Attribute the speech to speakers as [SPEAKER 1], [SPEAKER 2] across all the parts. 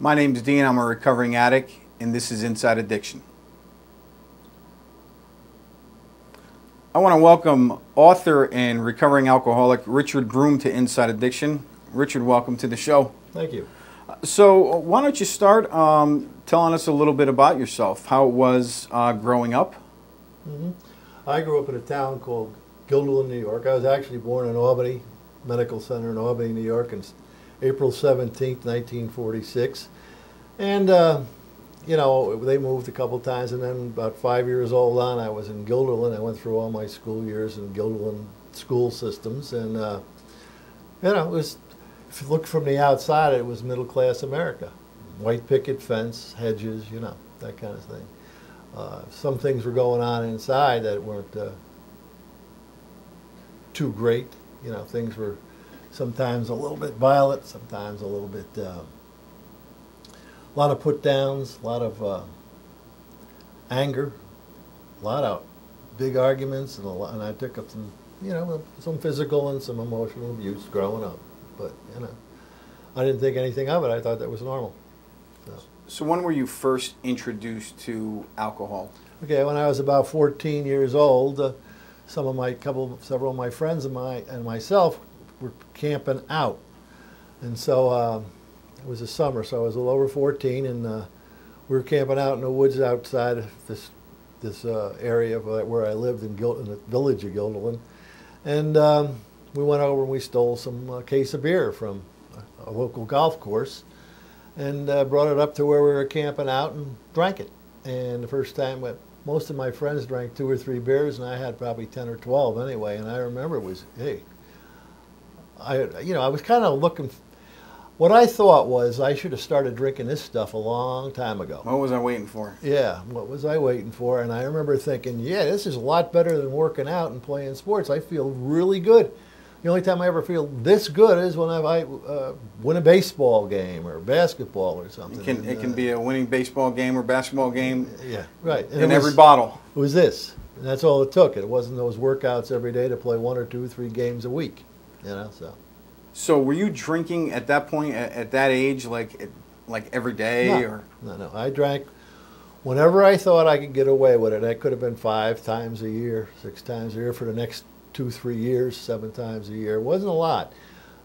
[SPEAKER 1] My name's Dean. I'm a recovering addict, and this is Inside Addiction. I want to welcome author and recovering alcoholic Richard Broom to Inside Addiction. Richard, welcome to the show.
[SPEAKER 2] Thank you.
[SPEAKER 1] So why don't you start telling us a little bit about yourself, how it was growing up?
[SPEAKER 2] I grew up in a town called Guilderland, New York. I was actually born in Albany Medical Center in Albany, New York, on April 17th, 1946. And, you know, they moved a couple times, and then about 5 years old on, I was in Guilderland. I went through all my school years in Guilderland school systems, and, you know, it was, if you look from the outside, it was middle-class America. White picket fence, hedges, you know, that kind of thing. Some things were going on inside that weren't too great. You know, things were sometimes a little bit violent, sometimes a little bit, a lot of put-downs, a lot of anger, a lot of big arguments, and I took up some, you know, some physical and some emotional abuse growing up. But, you know, I didn't think anything of it. I thought that was normal.
[SPEAKER 1] So when were you first introduced to alcohol?
[SPEAKER 2] Okay, when I was about 14 years old, several of my friends and myself were camping out, and so it was a summer, so I was a little over 14, and we were camping out in the woods outside of this area where I lived in the village of Guilderland, and we went over and we stole some case of beer from a local golf course, and brought it up to where we were camping out and drank it. And the first time, most of my friends drank 2 or 3 beers, and I had probably 10 or 12 anyway. And I remember it was, hey, I was kind of looking. What I thought was I should have started drinking this stuff a long time ago.
[SPEAKER 1] What was I waiting for?
[SPEAKER 2] Yeah, what was I waiting for? And I remember thinking, yeah, this is a lot better than working out and playing sports. I feel really good. The only time I ever feel this good is when I win a baseball game or basketball or something.
[SPEAKER 1] It can be a winning baseball game or basketball game.
[SPEAKER 2] Yeah, right.
[SPEAKER 1] In every bottle.
[SPEAKER 2] It was this, and that's all it took. It wasn't those workouts every day to play 1 or 2 or 3 games a week. You know, so.
[SPEAKER 1] So were you drinking at that point, at that age, like every day?
[SPEAKER 2] No. I drank whenever I thought I could get away with it. That could have been 5 times a year, 6 times a year for the next 2, 3 years, 7 times a year. It wasn't a lot,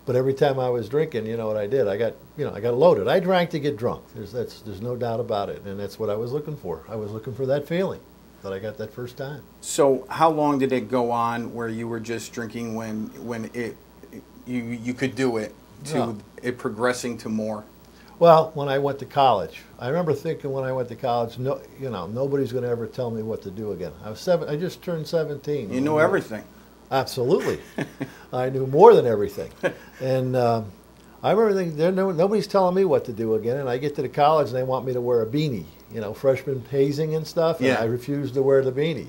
[SPEAKER 2] but every time I was drinking, you know what I did? I got loaded. I drank to get drunk. There's no doubt about it, and that's what I was looking for. I was looking for that feeling that I got that first time.
[SPEAKER 1] So how long did it go on where you were just drinking when you could do it to it progressing to more?
[SPEAKER 2] Well, when I went to college, I remember thinking when I went to college, nobody's going to ever tell me what to do again. I just turned 17.
[SPEAKER 1] You knew everything.
[SPEAKER 2] Absolutely. I knew more than everything. And I remember thinking, nobody's telling me what to do again. And I get to the college and they want me to wear a beanie, you know, freshman hazing and stuff. And I refused to wear the beanie.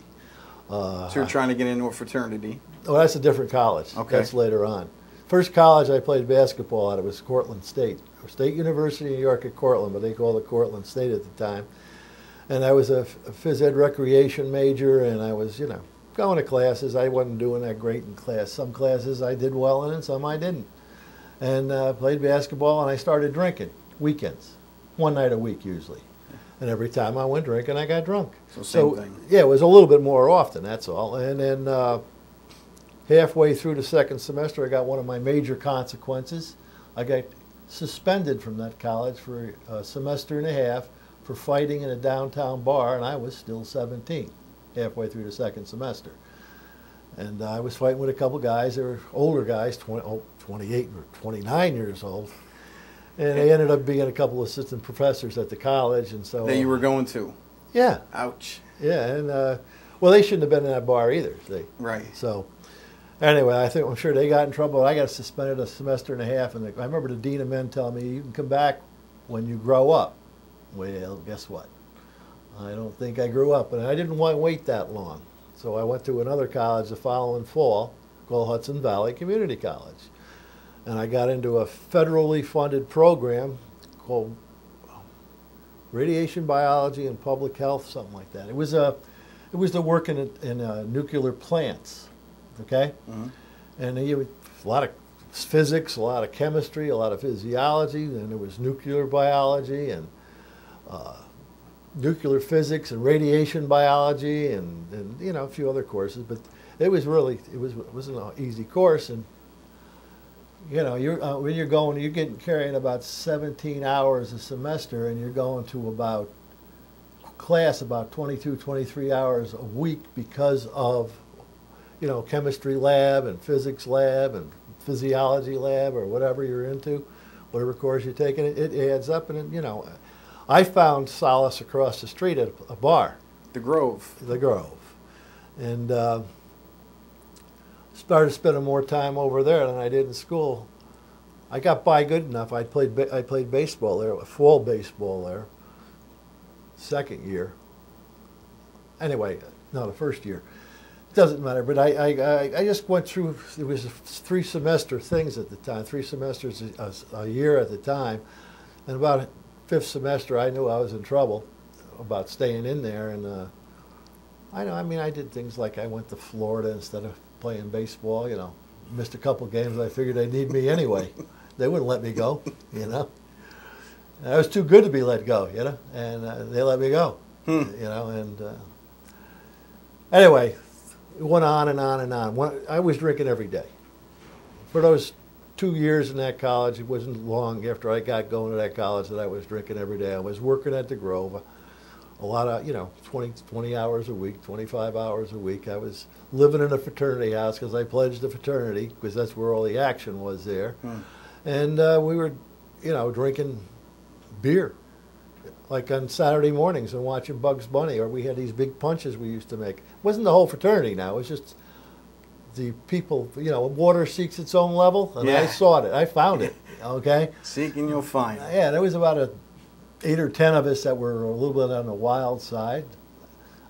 [SPEAKER 1] So you're trying to get into a fraternity?
[SPEAKER 2] Oh, that's a different college.
[SPEAKER 1] Okay.
[SPEAKER 2] That's later on. First college I played basketball at, it was Cortland State. State University of New York at Cortland, but they called it Cortland State at the time. And I was a phys ed recreation major, and I was, you know, going to classes. I wasn't doing that great in class. Some classes I did well in, and some I didn't. And played basketball, and I started drinking weekends, 1 night a week usually. And every time I went drinking, I got drunk.
[SPEAKER 1] So same thing.
[SPEAKER 2] Yeah, it was a little bit more often, that's all. And then halfway through the 2nd semester, I got one of my major consequences. I got suspended from that college for a semester and a half for fighting in a downtown bar, and I was still 17. Halfway through the 2nd semester. And I was fighting with a couple guys. They were older guys, 28 or 29 years old. And they ended up being a couple of assistant professors at the college. And so
[SPEAKER 1] that you were going to?
[SPEAKER 2] Yeah.
[SPEAKER 1] Ouch.
[SPEAKER 2] Yeah, and well, they shouldn't have been in that bar either.
[SPEAKER 1] Right.
[SPEAKER 2] So anyway, I'm sure they got in trouble. I got suspended a semester and a half. And I remember the dean of men telling me, you can come back when you grow up. Well, guess what? I don't think I grew up, and I didn't want to wait that long. So I went to another college the following fall called Hudson Valley Community College. And I got into a federally funded program called Radiation Biology and Public Health, something like that. It was to work in nuclear plants, okay? Mm-hmm. And a lot of physics, a lot of chemistry, a lot of physiology, and there was nuclear biology and nuclear physics and radiation biology and you know, a few other courses. But it was really, it wasn't an easy course. And you know, when you're going, you're getting carrying about 17 hours a semester, and you're going to about class about 22, 23 hours a week because of, you know, chemistry lab and physics lab and physiology lab or whatever you're into, whatever course you're taking. It adds up, and you know, I found solace across the street at a bar.
[SPEAKER 1] The Grove.
[SPEAKER 2] The Grove, and started spending more time over there than I did in school. I got by good enough. I played baseball there, fall baseball there. Second year. Anyway, no, the first year. Doesn't matter. But I just went through. It was 3 semester things at the time. 3 semesters a year at the time, and about 5th semester, I knew I was in trouble about staying in there. And I mean, I did things like I went to Florida instead of playing baseball, you know. Missed a couple games. I figured they'd need me anyway. They wouldn't let me go, you know. I was too good to be let go, you know, and they let me go, you know. And anyway, it went on and on and on. I was drinking every day. For those 2 years in that college, it wasn't long after I got going to that college that I was drinking every day. I was working at the Grove. A lot of, you know, 20 hours a week, 25 hours a week. I was living in a fraternity house because I pledged the fraternity because that's where all the action was there. And we were, you know, drinking beer, like on Saturday mornings and watching Bugs Bunny, or we had these big punches we used to make. It wasn't the whole fraternity now, it was just the people, you know, water seeks its own level, and I sought it, I found it, okay?
[SPEAKER 1] Seek and you'll find.
[SPEAKER 2] Yeah, there was about 8 or 10 of us that were a little bit on the wild side.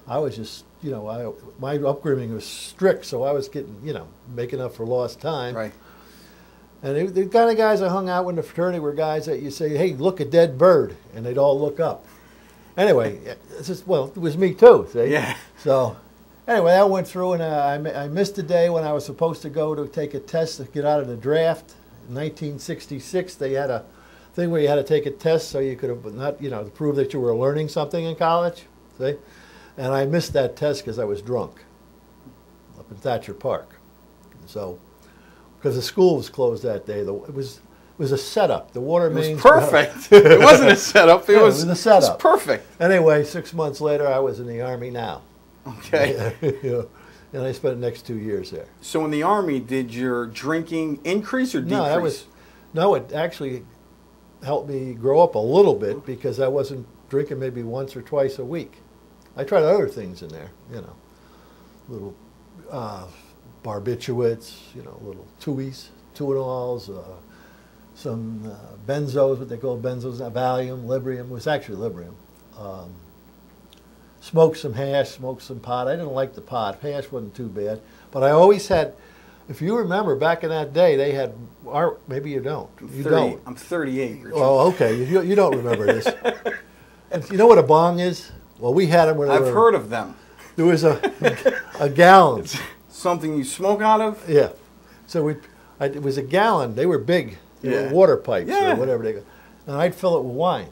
[SPEAKER 2] I was just, you know, my upbringing was strict, so I was getting, you know, making up for lost time.
[SPEAKER 1] Right.
[SPEAKER 2] And the kind of guys I hung out with in the fraternity were guys that you say, hey, look, a dead bird, and they'd all look up. Anyway, it's just, well, it was me too, see?
[SPEAKER 1] Yeah.
[SPEAKER 2] So anyway, I went through, and I missed a day when I was supposed to go to take a test to get out of the draft. In 1966, they had a thing where you had to take a test so you could have not, you know, to prove that you were learning something in college, see? And I missed that test because I was drunk up in Thatcher Park. So, because the school was closed that day, it was a setup. The water mains.
[SPEAKER 1] It was perfect. It wasn't a setup. It was
[SPEAKER 2] a setup.
[SPEAKER 1] It was perfect.
[SPEAKER 2] Anyway, 6 months later, I was in the Army now.
[SPEAKER 1] Okay.
[SPEAKER 2] You know, and I spent the next 2 years there.
[SPEAKER 1] So in the Army, did your drinking increase or decrease?
[SPEAKER 2] No, it actually helped me grow up a little bit because I wasn't drinking maybe once or twice a week. I tried other things in there, you know, little barbiturates, you know, little Tuinols, some benzos, what they call benzos, Valium, Librium. It was actually Librium. Smoked some hash, smoked some pot. I didn't like the pot. Hash wasn't too bad. But I always had, if you remember, back in that day, they had, maybe you don't. Don't.
[SPEAKER 1] I'm 38, Richard.
[SPEAKER 2] Oh, okay. You don't remember this. And you know what a bong is? Well, we had them when
[SPEAKER 1] I've heard of them.
[SPEAKER 2] There was a gallon.
[SPEAKER 1] It's something you smoke out of?
[SPEAKER 2] Yeah. So it was a gallon. They were big. They were water pipes or whatever they go. And I'd fill it with wine.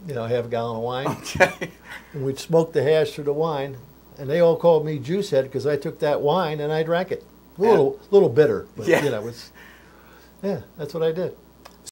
[SPEAKER 2] You know, half a gallon of wine.
[SPEAKER 1] Okay.
[SPEAKER 2] And we'd smoke the hash through the wine. And they all called me Juice Head because I took that wine and I drank it. A little bitter. But, you know, that's what I did.